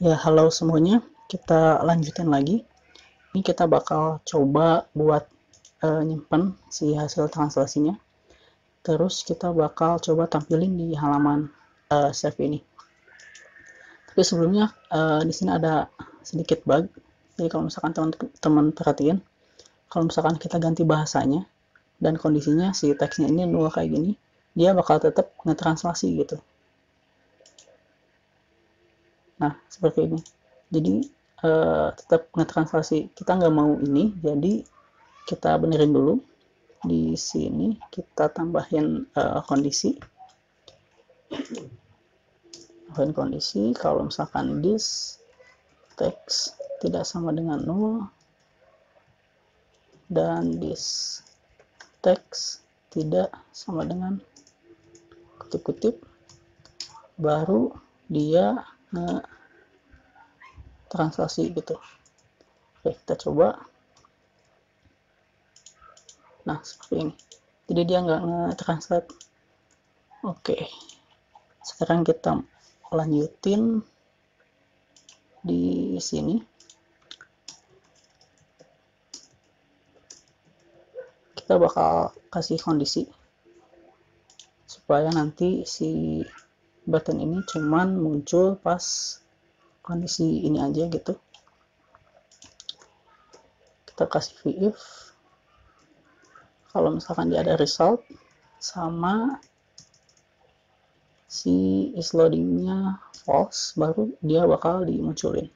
Ya, halo semuanya. Kita lanjutin lagi. Ini kita bakal coba buat nyimpen si hasil translasinya. Terus kita bakal coba tampilin di halaman save ini. Tapi sebelumnya di sini ada sedikit bug. Jadi kalau misalkan teman-teman perhatiin, kalau misalkan kita ganti bahasanya dan kondisinya si teksnya ini nol kayak gini, dia bakal tetap ngetranslasi gitu. Nah, seperti ini. Jadi tetap ngetranslasi. Kita nggak mau ini, jadi kita benerin dulu. Di sini kita tambahin kondisi. Tambahin kondisi kalau misalkan this text tidak sama dengan 0 dan this text tidak sama dengan kutip-kutip, baru dia nge-translasi gitu. Oke, kita coba. Nah, seperti ini. Jadi dia nggak nge-translate. Oke, sekarang kita lanjutin di sini. Kita bakal kasih kondisi supaya nanti si button ini cuman muncul pas kondisi ini aja gitu. Kita kasih if kalau misalkan dia ada result sama si is loadingnya false, baru dia bakal dimunculin.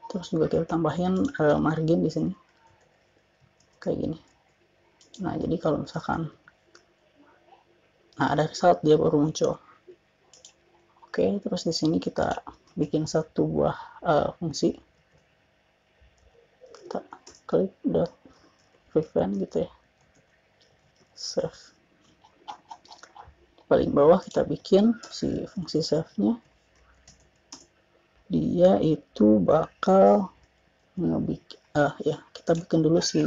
Terus juga kita tambahin margin di sini kayak gini. Nah, jadi kalau misalkan ada result, dia baru muncul. Oke, terus di sini kita bikin satu buah fungsi. Kita klik dot prevent gitu ya. Save. Paling bawah kita bikin si fungsi save-nya. Dia itu bakal kita bikin dulu si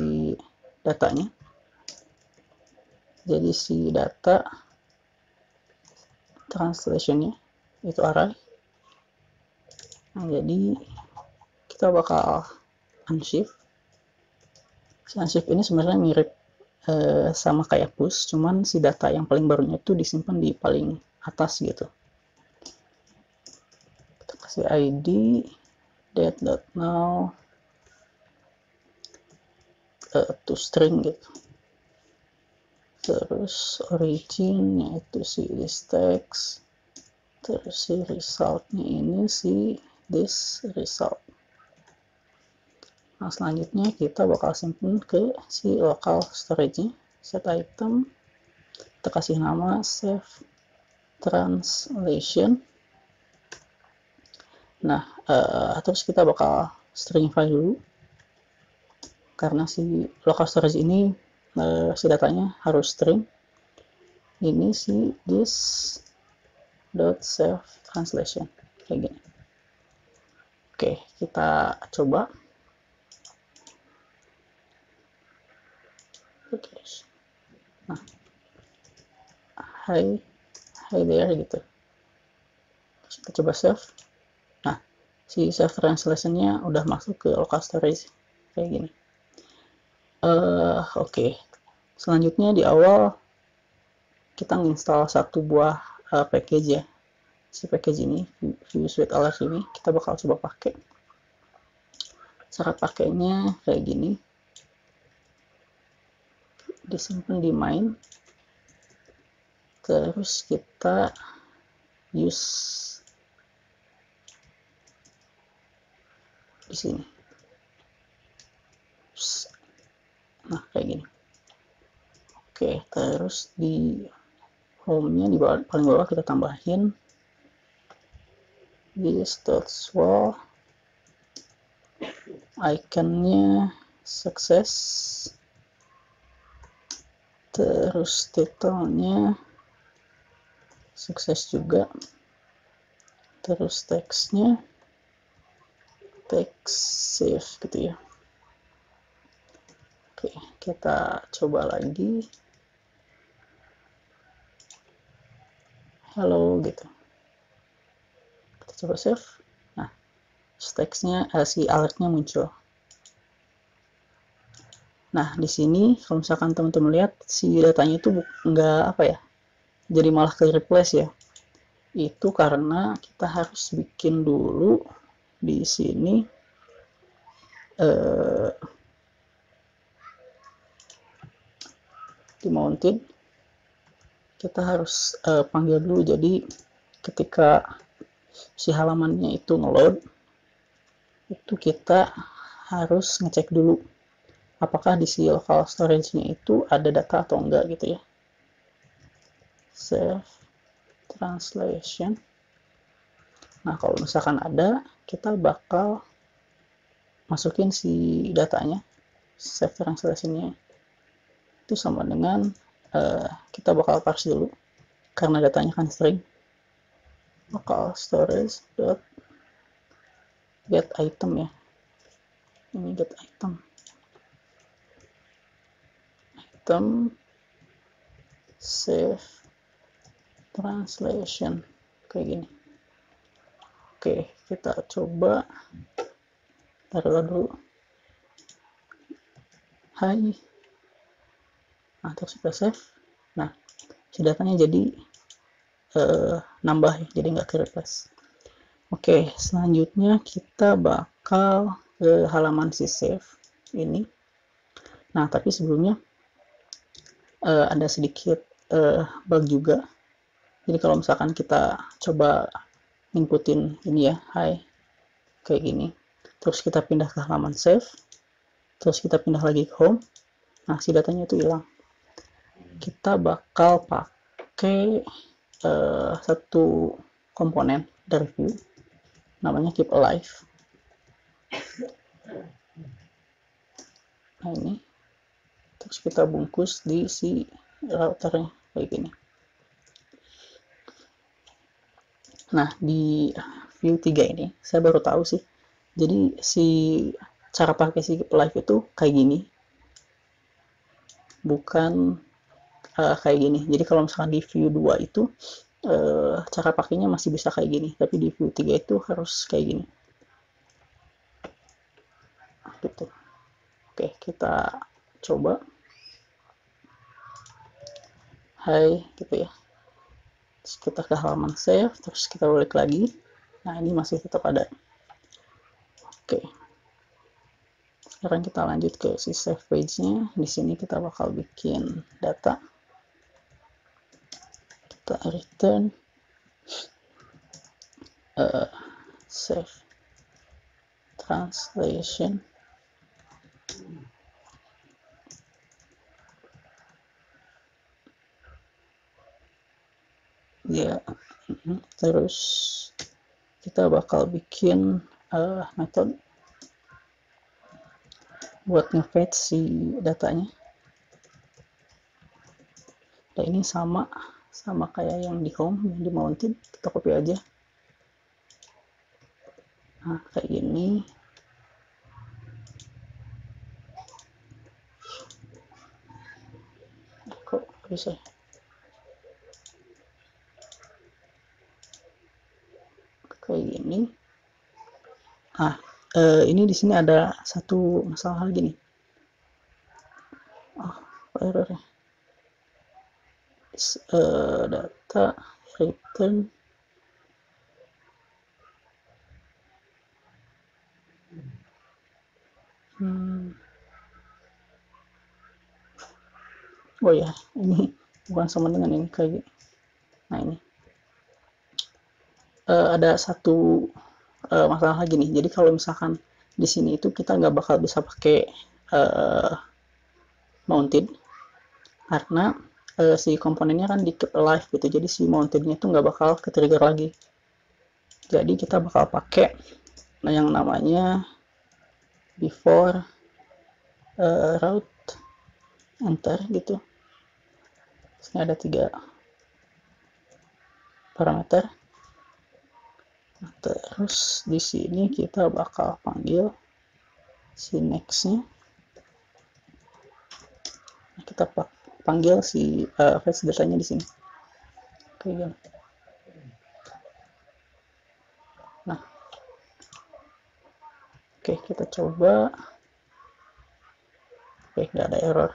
datanya. Jadi si data translationnya itu array. Nah, jadi kita bakal unshift. Si unshift ini sebenarnya mirip sama kayak push, cuman si data yang paling barunya itu disimpan di paling atas gitu. Kita kasih id date.now to string gitu. Terus origin yaitu si this text, terus si resultnya ini si this result. Nah, selanjutnya kita bakal simpan ke si local storage-nya, set item, kita kasih nama save translation. Nah, terus kita bakal stringify dulu karena si local storage ini si datanya harus string. Ini si this dot save translation kayak gini. Oke, kita coba. Oke. Nah, hi there gitu. Terus kita coba save. Nah, si save translation-nya udah masuk ke local storage kayak gini. Oke. Selanjutnya di awal kita nginstal satu buah package ya. Si package ini, Vue Suite Alert ini, kita bakal coba pakai. Cara pakainya kayak gini. Disimpan di main. Terus kita use di sini. Nah, kayak gini. Oke, terus di home-nya di bawah, paling bawah kita tambahin this.swell, iconnya sukses, terus title-nya sukses juga, terus text-nya text save gitu ya. Oke, kita coba lagi. Hello gitu. coba save. Nah, teksnya si alertnya muncul. Nah, di sini kalau misalkan teman-teman lihat si datanya itu nggak apa ya, jadi malah ke replace ya. Itu karena kita harus bikin dulu di sini di mounted kita harus panggil dulu. Jadi ketika si halamannya itu ngeload, itu kita harus ngecek dulu apakah di si local storage-nya itu ada data atau enggak gitu ya. Save translation. Nah, kalau misalkan ada, kita bakal masukin si datanya, save translation-nya. Itu sama dengan kita bakal parse dulu karena datanya kan string. Local storage dot get item ya. Ini get item. Save translation kayak gini. Oke, kita coba taruh dulu. Hai. Nah, terus kita save. Nah, si datanya jadi nambah ya, jadi nggak ke replace. Oke, selanjutnya kita bakal ke halaman si save ini. Nah, tapi sebelumnya ada sedikit bug juga. Jadi kalau misalkan kita coba inputin ini ya, hi, kayak gini, terus kita pindah ke halaman save, terus kita pindah lagi ke home, nah si datanya itu hilang. Kita bakal pakai satu komponen dari view, namanya keep alive. Nah ini, terus kita bungkus di si routernya kayak gini. Nah, di view 3 ini saya baru tahu sih. Jadi si cara pakai si live itu kayak gini. Bukan kayak gini. Jadi kalau misalkan di view 2 itu cara pakainya masih bisa kayak gini, tapi di view 3 itu harus kayak gini. Gitu. Oke, kita coba. Hai, gitu ya. Terus kita ke halaman save, terus kita balik lagi. Nah, ini masih tetap ada. Oke. Sekarang kita lanjut ke si save page-nya. Di sini kita bakal bikin data. Kita return save translation. Ya, terus kita bakal bikin metode buat nge-fetch si datanya. Dan ini sama kayak yang di home, yang di mounted, kita copy aja. Nah, kayak gini. Kok bisa? Kayak gini. Nah, ini di sini ada satu masalah lagi nih. Error. Data return oh ya, ini bukan sama dengan ini kayak gini. Nah ini ada satu masalah lagi nih. Jadi kalau misalkan di sini itu kita nggak bakal bisa pakai mounted karena si komponennya kan di keep alive gitu. Jadi si mountednya itu nggak bakal ke trigger lagi. Jadi kita bakal pakai yang namanya before route enter gitu. Ini ada 3 parameter. Nah, terus di sini kita bakal panggil si next-nya. Nah, kita panggil si fetch datanya di sini. Kayak gini. Nah, oke, kita coba. Oke, nggak ada error.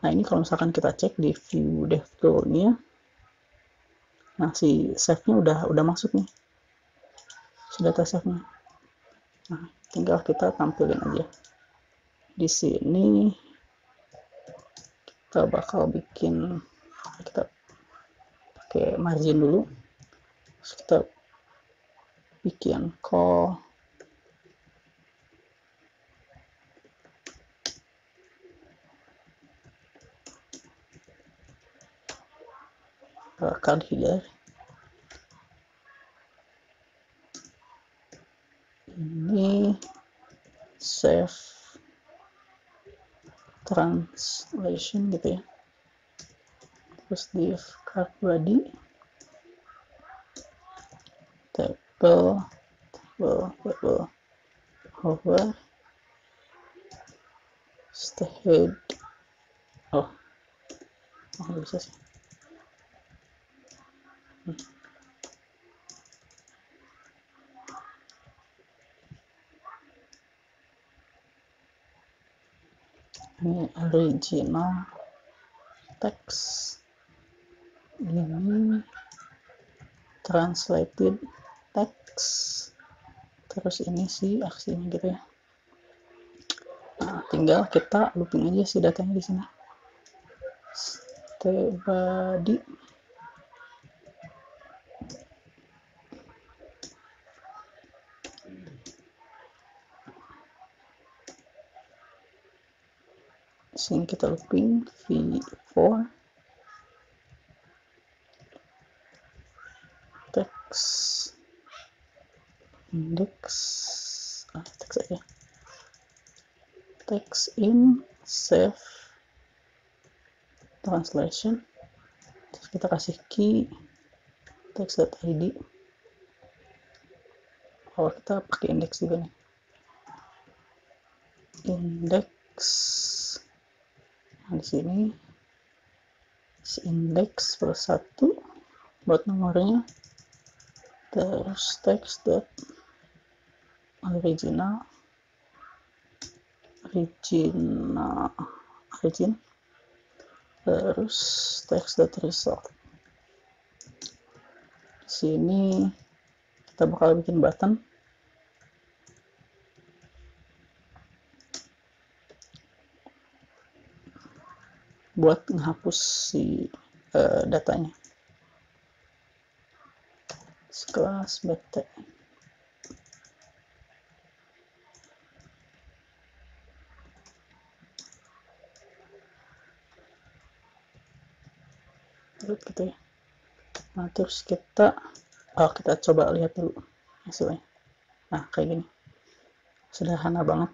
Nah, ini kalau misalkan kita cek di view DevTool-nya, nah si save-nya udah masuk nih, si data save-nya. Nah, tinggal kita tampilin aja. Di sini kita bakal bikin, kita pakai margin dulu. Terus kita bikin call card header. Ini save translation gitu ya. Terus div card body, table hover, head. Oh, nggak bisa sih. Ini original text, ini translated text, terus ini sih aksinya gitu ya. Nah, tinggal kita looping aja sih datanya di sini. Body, sini kita looping v4 text index, text aja, text in save translation. Terus kita kasih key text.id. Oh, kita pakai index juga nih, index. Nah, di sini index plus 1 buat nomornya, terus text dot origin, terus text dot result. Di sini kita bakal bikin button. Buat menghapus si datanya. Kelas bt. Gitu ya. Nah, terus kita coba lihat dulu hasilnya. Nah, kayak gini. Sederhana banget.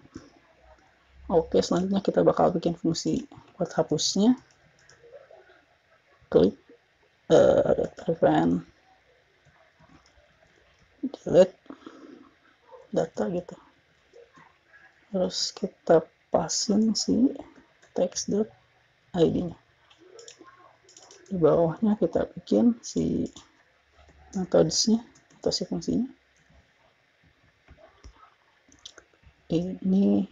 Oke, selanjutnya kita bakal bikin fungsi buat hapusnya. Klik prevent delete data gitu. Terus kita pasin si text.id-nya. Di bawahnya kita bikin si methodesnya atau si fungsinya. Ini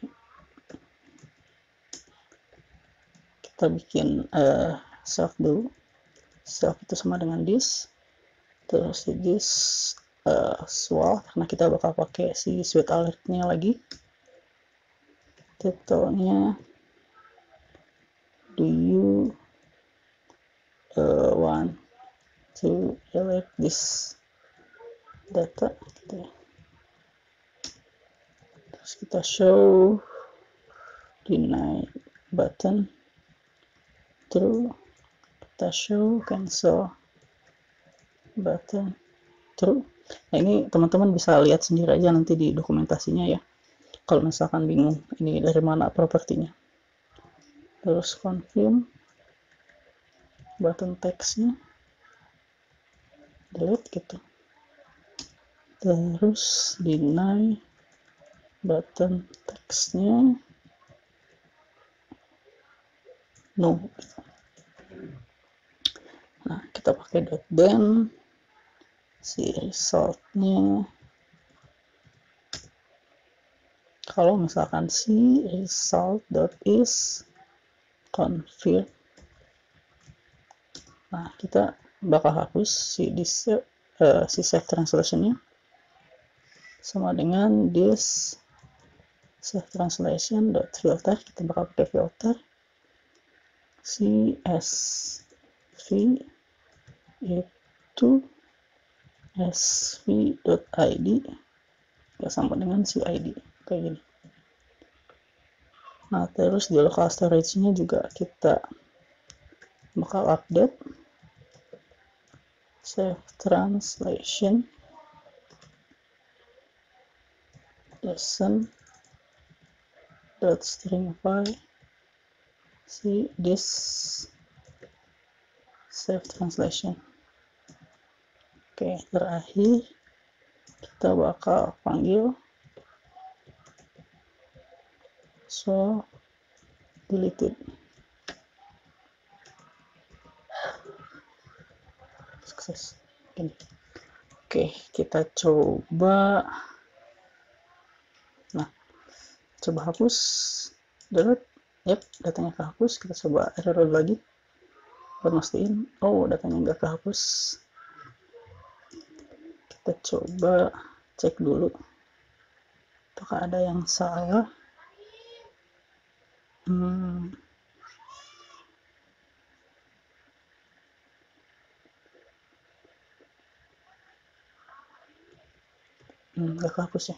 kita bikin self dulu. Self itu sama dengan this. Terus this swal, karena kita bakal pakai si sweet alertnya lagi. Title-nya do you want to alert this data gitu ya. Terus kita show deny button true, kita show cancel button true. Nah, ini teman-teman bisa lihat sendiri aja nanti di dokumentasinya ya, kalau misalkan bingung ini dari mana propertinya. Terus confirm button textnya, delete gitu. Terus deny button textnya no. Nah, kita pakai .then si resultnya, kalau misalkan si result.is confirm, nah kita bakal hapus si save translationnya, sama dengan this save translation dot filter, kita bakal pakai filter csv itu sv.id ya, sama dengan si id kayak gini. Nah terus di local storage-nya juga kita bakal update save translation lesson dot string file si this save translation. Oke, terakhir kita bakal panggil so deleted. Sukses. Gini. Oke, kita coba. Nah, coba hapus. Delete. Yap, datanya kehapus. Kita coba error lagi. Buat mastiin. Oh, datanya nggak kehapus. Kita coba cek dulu. Apakah ada yang salah? Nggak kehapus ya.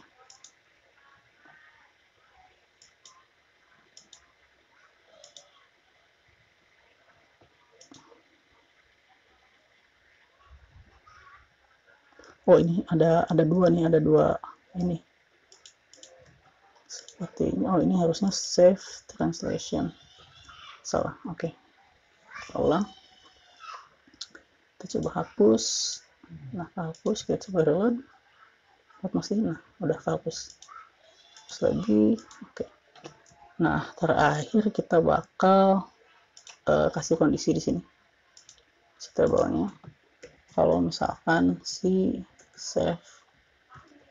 Oh, ini ada dua nih, ada dua ini. Sepertinya, oh ini harusnya save translation. Salah, oke. Ulang. Kita coba hapus. Nah, hapus, kita coba reload. Buat mastiin, nah, udah kehapus. Terus lagi, oke. Nah, terakhir kita bakal kasih kondisi di sini. Kita bawahnya. Kalau misalkan si save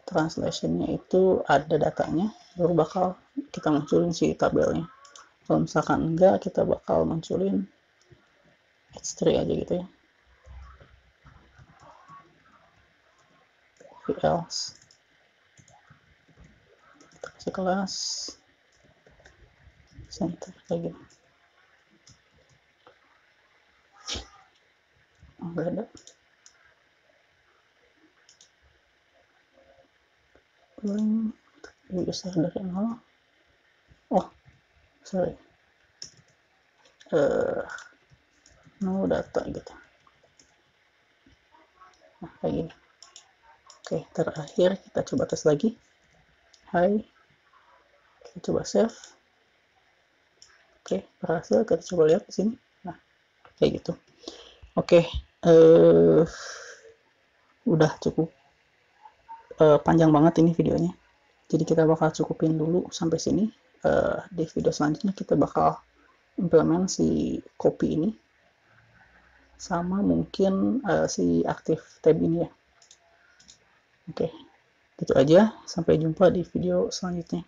translationnya itu ada datanya, baru bakal kita munculin si tabelnya. Kalau misalkan enggak, kita bakal munculin h3 aja gitu ya. Else kita kasih kelas center kayak gini. Enggak ada. User dari nol. Oh, sorry. No data gitu. Nah, kayak gini. Oke, terakhir kita coba tes lagi. Hai. Kita coba save. Oke, berhasil. Kita coba lihat di sini. Nah, kayak gitu. Oke, udah cukup panjang banget ini videonya. Jadi kita bakal cukupin dulu sampai sini. Di video selanjutnya kita bakal implement si copy ini sama mungkin si active tab ini ya. Oke, gitu aja. Sampai jumpa di video selanjutnya.